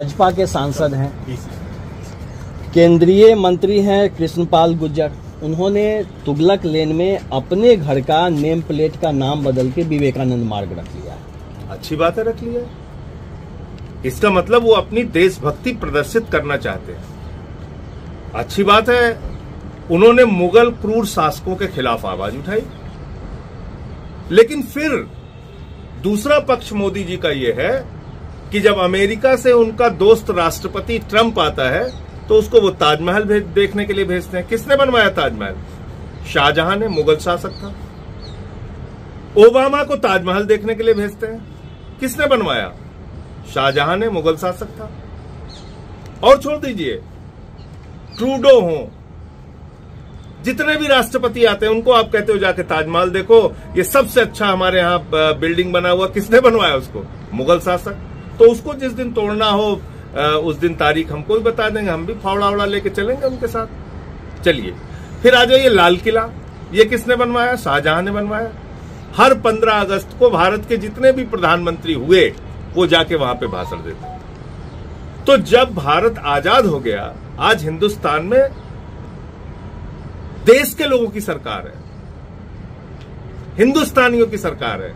भाजपा के सांसद हैं, केंद्रीय मंत्री हैं कृष्णपाल गुर्जर। उन्होंने तुगलक लेन में अपने घर का नेम प्लेट का नाम बदल के विवेकानंद मार्ग रख लिया है। अच्छी बात है, रख लिया। इसका मतलब वो अपनी देशभक्ति प्रदर्शित करना चाहते हैं। अच्छी बात है। उन्होंने मुगल क्रूर शासकों के खिलाफ आवाज उठाई, लेकिन फिर दूसरा पक्ष मोदी जी का यह है कि जब अमेरिका से उनका दोस्त राष्ट्रपति ट्रंप आता है तो उसको वो ताजमहल देखने के लिए भेजते हैं। किसने बनवाया ताजमहल? शाहजहां ने, मुगल शासक था। ओबामा को ताजमहल देखने के लिए भेजते हैं। किसने बनवाया? शाहजहां ने, मुगल शासक था। और छोड़ दीजिए, ट्रूडो हो, जितने भी राष्ट्रपति आते हैं उनको आप कहते हो जाके ताजमहल देखो, ये सबसे अच्छा हमारे यहाँ बिल्डिंग बना हुआ। किसने बनवाया उसको? मुगल शासक। तो उसको जिस दिन तोड़ना हो उस दिन तारीख हमको भी बता देंगे, हम भी फावड़ा वड़ा लेके चलेंगे उनके साथ। चलिए फिर आ जाइए लाल किला। ये किसने बनवाया? शाहजहां ने बनवाया। हर 15 अगस्त को भारत के जितने भी प्रधानमंत्री हुए वो जाके वहां पे भाषण देते। तो जब भारत आजाद हो गया, आज हिंदुस्तान में देश के लोगों की सरकार है, हिंदुस्तानियों की सरकार है,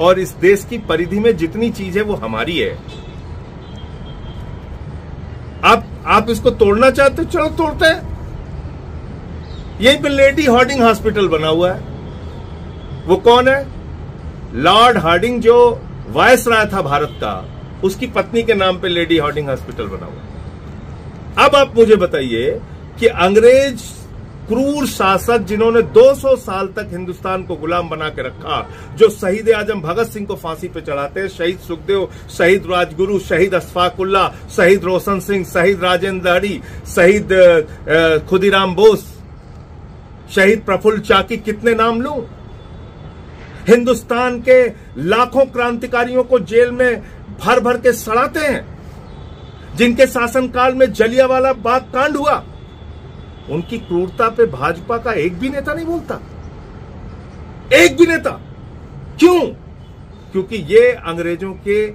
और इस देश की परिधि में जितनी चीज है वो हमारी है। आप इसको तोड़ना चाहते हो, चलो तोड़ते हैं। यहीं पे लेडी हार्डिंग हॉस्पिटल बना हुआ है। वो कौन है? लॉर्ड हार्डिंग, जो वायसराय था भारत का, उसकी पत्नी के नाम पे लेडी हार्डिंग हॉस्पिटल बना हुआ है। अब आप मुझे बताइए कि अंग्रेज क्रूर शासक जिन्होंने 200 साल तक हिंदुस्तान को गुलाम बना के रखा, जो शहीद आजम भगत सिंह को फांसी पे चढ़ाते, शहीद सुखदेव, शहीद राजगुरु, शहीद अशफाकुल्ला, शहीद रोशन सिंह, शहीद राजेंद्र दहड़ी, शहीद खुदीराम बोस, शहीद प्रफुल्ल चाकी, कितने नाम लूं? हिंदुस्तान के लाखों क्रांतिकारियों को जेल में भर भर के सड़ाते हैं, जिनके शासनकाल में जलियांवाला बाग कांड हुआ। उनकी क्रूरता पे भाजपा का एक भी नेता नहीं बोलता, एक भी नेता। क्यों? क्योंकि ये अंग्रेजों के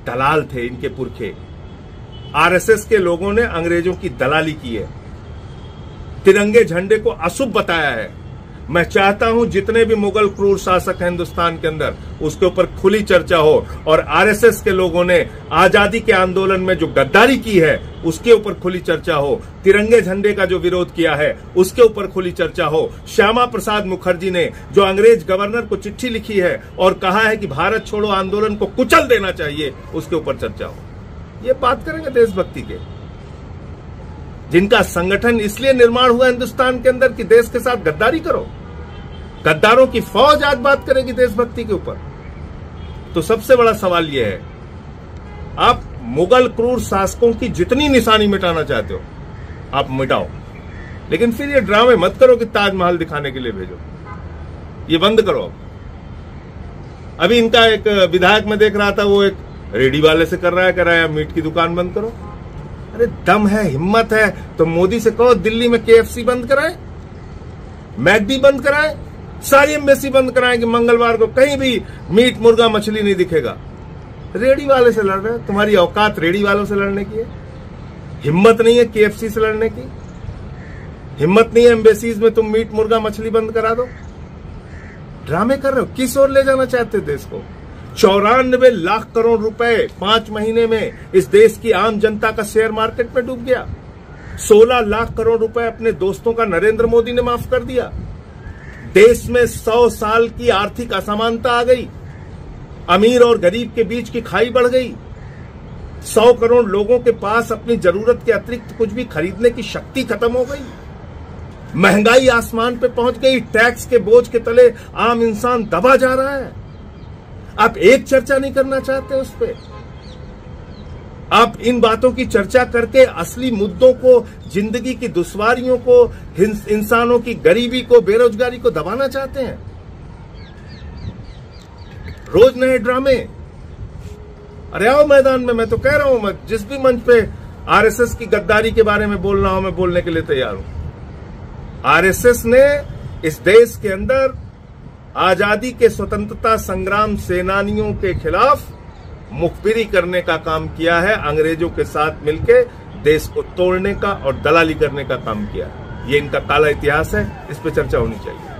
दलाल थे, इनके पुरखे। आरएसएस के लोगों ने अंग्रेजों की दलाली की है, तिरंगे झंडे को अशुभ बताया है। मैं चाहता हूं जितने भी मुगल क्रूर शासक हैं हिंदुस्तान के अंदर, उसके ऊपर खुली चर्चा हो, और आरएसएस के लोगों ने आजादी के आंदोलन में जो गद्दारी की है उसके ऊपर खुली चर्चा हो, तिरंगे झंडे का जो विरोध किया है उसके ऊपर खुली चर्चा हो। श्यामा प्रसाद मुखर्जी ने जो अंग्रेज गवर्नर को चिट्ठी लिखी है और कहा है कि भारत छोड़ो आंदोलन को कुचल देना चाहिए, उसके ऊपर चर्चा हो। ये बात करेंगे देशभक्ति के, जिनका संगठन इसलिए निर्माण हुआ हिंदुस्तान के अंदर कि देश के साथ गद्दारी करो। गद्दारों की फौज आज बात करेगी देशभक्ति के ऊपर। तो सबसे बड़ा सवाल यह है, आप मुगल क्रूर शासकों की जितनी निशानी मिटाना चाहते हो आप मिटाओ, लेकिन फिर ये ड्रामे मत करो कि ताजमहल दिखाने के लिए भेजो। ये बंद करो। अभी इनका एक विधायक में देख रहा था, वो एक रेडी वाले से कर रहा है, कह रहा है मीट की दुकान बंद करो। अरे दम है, हिम्मत है तो मोदी से कहो दिल्ली में KFC बंद कराए, मैकडी बंद कराए, सारी एम्बेसी बंद कराएं कि मंगलवार को कहीं भी मीट, मुर्गा, मछली नहीं दिखेगा। रेडी वाले से लड़ रहे हो, तुम्हारी औकात रेडी वालों से लड़ने की है? हिम्मत नहीं है KFC से लड़ने की? हिम्मत नहीं है एम्बेसीज में तुम मीट, मुर्गा, मछली बंद करा दो? ड्रामे कर रहे हो। किस ओर ले जाना चाहते हो देश को? 94 लाख करोड़ रुपए 5 महीने में इस देश की आम जनता का शेयर मार्केट में डूब गया। 16 लाख करोड़ रुपए अपने दोस्तों का नरेंद्र मोदी ने माफ कर दिया। देश में 100 साल की आर्थिक असमानता आ गई, अमीर और गरीब के बीच की खाई बढ़ गई। 100 करोड़ लोगों के पास अपनी जरूरत के अतिरिक्त कुछ भी खरीदने की शक्ति खत्म हो गई। महंगाई आसमान पे पहुंच गई। टैक्स के बोझ के तले आम इंसान दबा जा रहा है। आप एक चर्चा नहीं करना चाहते उस पर। आप इन बातों की चर्चा करके असली मुद्दों को, जिंदगी की दुश्वारियों को, इंसानों की गरीबी को, बेरोजगारी को दबाना चाहते हैं। रोज नए ड्रामे। अरे आओ मैदान में। मैं तो कह रहा हूं, मैं जिस भी मंच पे आरएसएस की गद्दारी के बारे में बोलना हो, मैं बोलने के लिए तैयार हूं। आरएसएस ने इस देश के अंदर आजादी के स्वतंत्रता संग्राम सेनानियों के खिलाफ मुखबिरी करने का काम किया है, अंग्रेजों के साथ मिलके देश को तोड़ने का और दलाली करने का काम किया है। ये इनका काला इतिहास है, इस पे चर्चा होनी चाहिए।